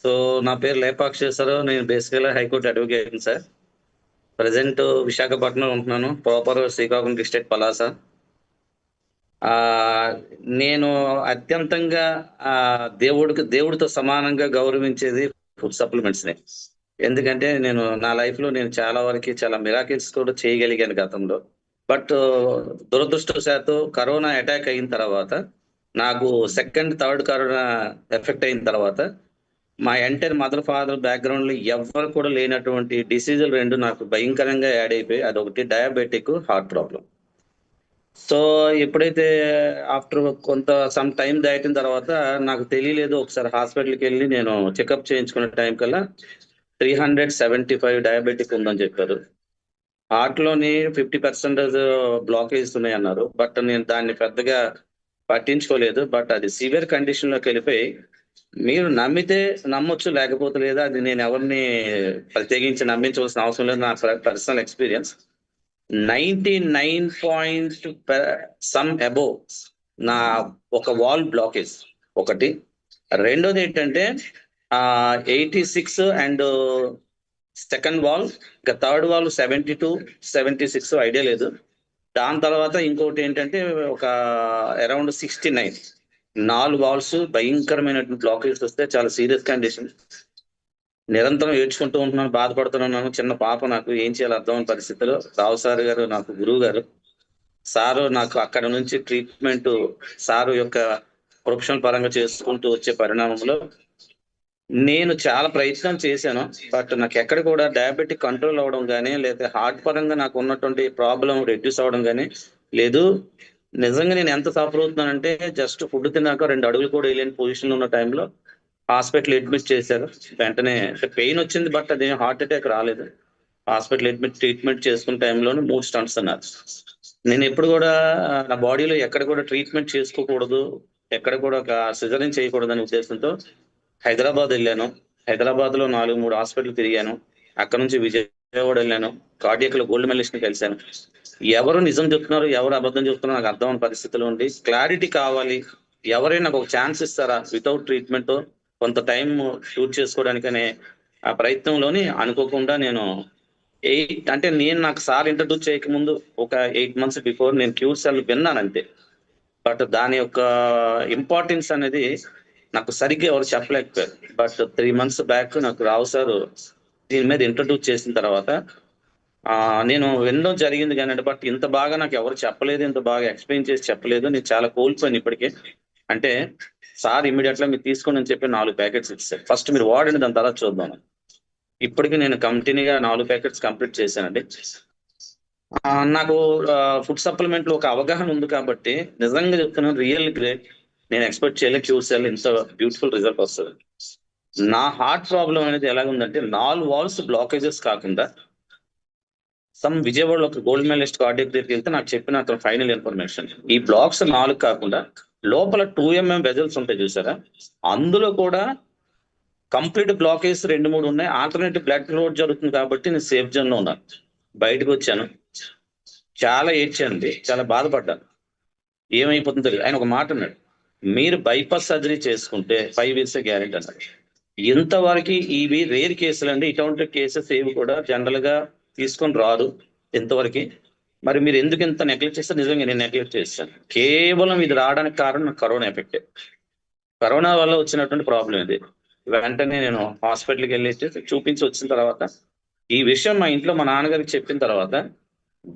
So నా పేరు లేపాక్షేశ్వరరావు. నేను బేసికల్గా హైకోర్టు అడ్వకేట్ సార్. ప్రజెంట్ విశాఖపట్నంలో ఉంటున్నాను. Proper Srikakulam district Palasa. ఆ నేను అత్యంతంగా దేవుడితో సమానంగా గౌరవించేది ఫుడ్ సప్లిమెంట్స్ని. ఎందుకంటే నేను నా లైఫ్లో నేను చాలా మిరాకిల్స్ కూడా చేయగలిగాను గతంలో. బట్ దురదృష్టవశాత్తు కరోనా అటాక్ అయిన తర్వాత, నాకు సెకండ్ థర్డ్ కరోనా ఎఫెక్ట్ అయిన తర్వాత మా ఎంటైర్ మదర్ ఫాదర్ బ్యాక్గ్రౌండ్ లో ఎవరు కూడా లేనటువంటి డిసీజులు రెండు నాకు భయంకరంగా యాడ్ అయిపోయి, అదొకటి డయాబెటిక్, హార్ట్ ప్రాబ్లం. సో ఎప్పుడైతే ఆఫ్టర్ కొంత సమ్ టైం దాటిన తర్వాత నాకు తెలియలేదు. ఒకసారి హాస్పిటల్కి వెళ్ళి నేను చెకప్ చేయించుకునే టైం కల్లా 375 డయాబెటిక్ ఉందని చెప్పారు. హార్ట్లోని 50% బ్లాకేజ్ ఉన్నాయి అన్నారు. బట్ నేను దాన్ని పెద్దగా పట్టించుకోలేదు. బట్ అది సివియర్ కండిషన్లోకి వెళ్ళిపోయి, మీరు నమ్మితే నమ్మొచ్చు, లేకపోతే లేదా, అది నేను ఎవరిని ప్రత్యేకించి నమ్మించవలసిన అవసరం లేదు. నా పర్సనల్ ఎక్స్పీరియన్స్ 99 అబోవ్ నా ఒక వాల్ బ్లాకేజ్ ఒకటి. రెండోది ఏంటంటే 86 అండ్ సెకండ్ వాల్, ఇంకా థర్డ్ వాల్ 72 76 ఐడియా లేదు. దాని తర్వాత ఇంకోటి ఏంటంటే ఒక అరౌండ్ 69 4 వాల్స్ భయంకరమైనటువంటి బ్లాకేజ్ వస్తే చాలా సీరియస్ కండిషన్. నిరంతరం ఏడ్చుకుంటూ ఉంటున్నాను, బాధపడుతున్నాను. చిన్న పాప, నాకు ఏం చేయాలో అర్థమైన పరిస్థితిలో రావు సార్ గారు నాకు గురువు గారు. సారు నాకు అక్కడ నుంచి ట్రీట్మెంట్ సారు యొక్క ప్రొఫెషనల్ పరంగా చేసుకుంటూ వచ్చే పరిణామంలో నేను చాలా ప్రయత్నం చేశాను. బట్ నాకు ఎక్కడ కూడా డయాబెటిక్ కంట్రోల్ అవ్వడం కానీ, లేదా హార్ట్ పరంగా నాకు ఉన్నటువంటి ప్రాబ్లం రెడ్యూస్ అవ్వడం కానీ లేదు. నిజంగా నేను ఎంత సఫర్ అవుతున్నానంటే, జస్ట్ ఫుడ్ తిన్నాక 2 అడుగులు కూడా వేయలేని పొజిషన్లో ఉన్న టైంలో హాస్పిటల్ అడ్మిట్ చేశారు. వెంటనే పెయిన్ వచ్చింది, బట్ అది హార్ట్ అటాక్ రాలేదు. హాస్పిటల్ అడ్మిట్ ట్రీట్మెంట్ చేసుకున్న టైంలోనే 3 స్టంట్స్ అన్నారు. నేను ఎప్పుడు కూడా నా బాడీలో ఎక్కడ కూడా ట్రీట్మెంట్ చేసుకోకూడదు, ఎక్కడ కూడా ఒక సిజరింగ్ చేయకూడదు అనే ఉద్దేశంతో హైదరాబాద్ వెళ్ళాను. హైదరాబాద్లో 4-3 హాస్పిటల్ తిరిగాను. అక్కడ నుంచి విజయవాడ వెళ్ళాను. కార్డియాక్లో గోల్డ్ మెడలిస్ట్ని కలిశాను. ఎవరు నిజం చెప్తున్నారు, ఎవరు అబద్ధం చెప్తున్నారు నాకు అర్థమైన పరిస్థితిలో ఉండి, క్లారిటీ కావాలి, ఎవరైనా నాకు ఒక ఛాన్స్ ఇస్తారా వితౌట్ ట్రీట్మెంట్ కొంత టైం షూట్ చేసుకోవడానికనే ఆ ప్రయత్నంలోని అనుకోకుండా నేను నాకు సార్ ఇంట్రడ్యూస్ చేయకముందు ఒక 8 months బిఫోర్ నేను క్యూర్ సెల్ విన్నాను అంతే. బట్ దాని యొక్క ఇంపార్టెన్స్ అనేది నాకు సరిగ్గా ఎవరు చెప్పలేకపోయారు. బట్ 3 months బ్యాక్ నాకు రావు సార్ దీని మీద ఇంట్రడ్యూస్ చేసిన తర్వాత నేను వినడం జరిగింది కానీ, బట్ ఇంత బాగా నాకు ఎవరు చెప్పలేదు, ఇంత బాగా ఎక్స్ప్లెయిన్ చేసి చెప్పలేదు. నేను చాలా కోల్పోయాను ఇప్పటికే. అంటే సార్ ఇమీడియట్గా మీరు తీసుకోండి అని చెప్పి 4 ప్యాకెట్స్ ఇచ్చారు. ఫస్ట్ మీరు వాడండి, దాని తర్వాత చూద్దాం. ఇప్పటికీ నేను కంటిన్యూగా 4 ప్యాకెట్స్ కంప్లీట్ చేశానండి. నాకు ఫుడ్ సప్లిమెంట్లో ఒక అవగాహన ఉంది కాబట్టి నిజంగా చెప్తున్నాను, రియల్ గ్రేట్. నేను ఎక్స్పెక్ట్ చేయలేదు క్యూర్ సెల్ ఇంత బ్యూటిఫుల్ రిజల్ట్ వస్తుంది. నా హార్ట్ ప్రాబ్లం అనేది ఎలాగుందంటే, 4 వాల్స్ బ్లాకేజెస్ కాకుండా విజయవాడలో ఒక గోల్డ్ మెడలిస్ట్ కార్డియాక్ దగ్గరికి వెళ్తే నాకు చెప్పిన అతను ఫైనల్ ఇన్ఫర్మేషన్, ఈ బ్లాక్స్ 4 కాకుండా లోపల 2 mm వెజల్స్ ఉంటాయి చూసారా, అందులో కూడా కంప్లీట్ బ్లాకేజ్ 2-3 ఉన్నాయి. ఆల్టర్నేటివ్ బ్లడ్ ఫ్లో జరుగుతుంది కాబట్టి నేను సేఫ్ జోన్ లో ఉన్నాను. బయటకు వచ్చాను, చాలా ఏడ్చానండి, చాలా బాధపడ్డాను. ఏమైపోతుందో తెలియదు. ఆయన ఒక మాట అన్నాడు, మీరు బైపాస్ సర్జరీ చేసుకుంటే 5 years గ్యారెంటీ అన్నాడు. ఇంతవరకు ఇవి రేర్ కేసులు అండి. ఇటువంటి కేసెస్ ఏవి కూడా జనరల్ గా తీసుకొని రారు ఇంతవరకు. మరి మీరు ఎందుకు ఇంత నెగ్లెక్ట్ చేస్తారు? నిజంగా నేను నెగ్లెక్ట్ చేస్తాను. కేవలం ఇది రావడానికి కారణం కరోనా ఎఫెక్టే. కరోనా వల్ల వచ్చినటువంటి ప్రాబ్లం ఇది. వెంటనే నేను హాస్పిటల్కి వెళ్ళి చూపించి వచ్చిన తర్వాత ఈ విషయం మా ఇంట్లో మా నాన్నగారికి చెప్పిన తర్వాత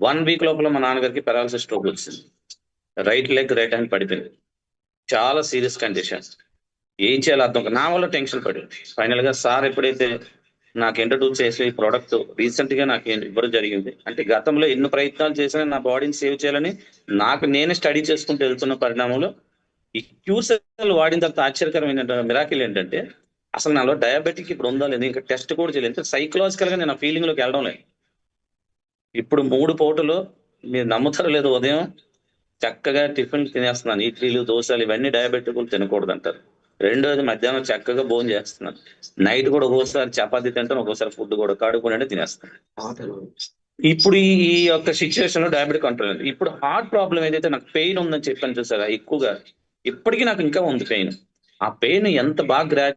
1 week లోపల మా నాన్నగారికి పెరాలసిస్ స్ట్రోక్ వచ్చింది. రైట్ హ్యాండ్ పడిపోయింది. చాలా సీరియస్ కండిషన్. ఏం చేయాలో అర్థం నా వల్ల టెన్షన్ పడి ఫైనల్ గా సార్ ఎప్పుడైతే నాకు ఇంట్రడ్యూస్ చేసి ఈ ప్రోడక్ట్ రీసెంట్ గా నాకు ఇవ్వడం జరిగింది. అంటే గతంలో ఎన్ని ప్రయత్నాలు చేసినా నా బాడీని సేవ్ చేయాలని నాకు నేనే స్టడీ చేసుకుంటూ వెళ్తున్న పరిణామంలో ఈ క్యూర్ సెల్ వాడిన తర్వాత ఆశ్చర్యకరమైన మిరాకిల్ ఏంటంటే, అసలు నాలో డయాబెటిక్ ఇప్పుడు ఉందా లేదు ఇంకా టెస్ట్ కూడా చేయలేదు. సైకలాజికల్ గా నేను ఆ ఫీలింగ్ లోకి వెళ్ళడం లేదు. ఇప్పుడు 3 పూటలు మీరు నమ్ముతారో లేదో ఉదయం చక్కగా టిఫిన్ తినేస్తున్నాను. ఇడ్లీలు, దోశలు ఇవన్నీ డయాబెటిక్ తినకూడదు అంటారు. రెండోది మధ్యాహ్నం చక్కగా భోజనం చేస్తున్నాను. నైట్ కూడా ఒక్కోసారి చపాతీ తింటాను, ఒక్కోసారి ఫుడ్ కూడా కడుపునే తినేస్తాను. ఇప్పుడు ఈ యొక్క సిచ్యువేషన్ లో డయాబెటిక్ కంట్రోల్. ఇప్పుడు హార్ట్ ప్రాబ్లం ఏదైతే నాకు పెయిన్ ఉందని చెప్పాను చూసారా ఎక్కువగా, ఇప్పటికీ నాకు ఇంకా ఉంది పెయిన్. ఆ పెయిన్ ఎంత బాగా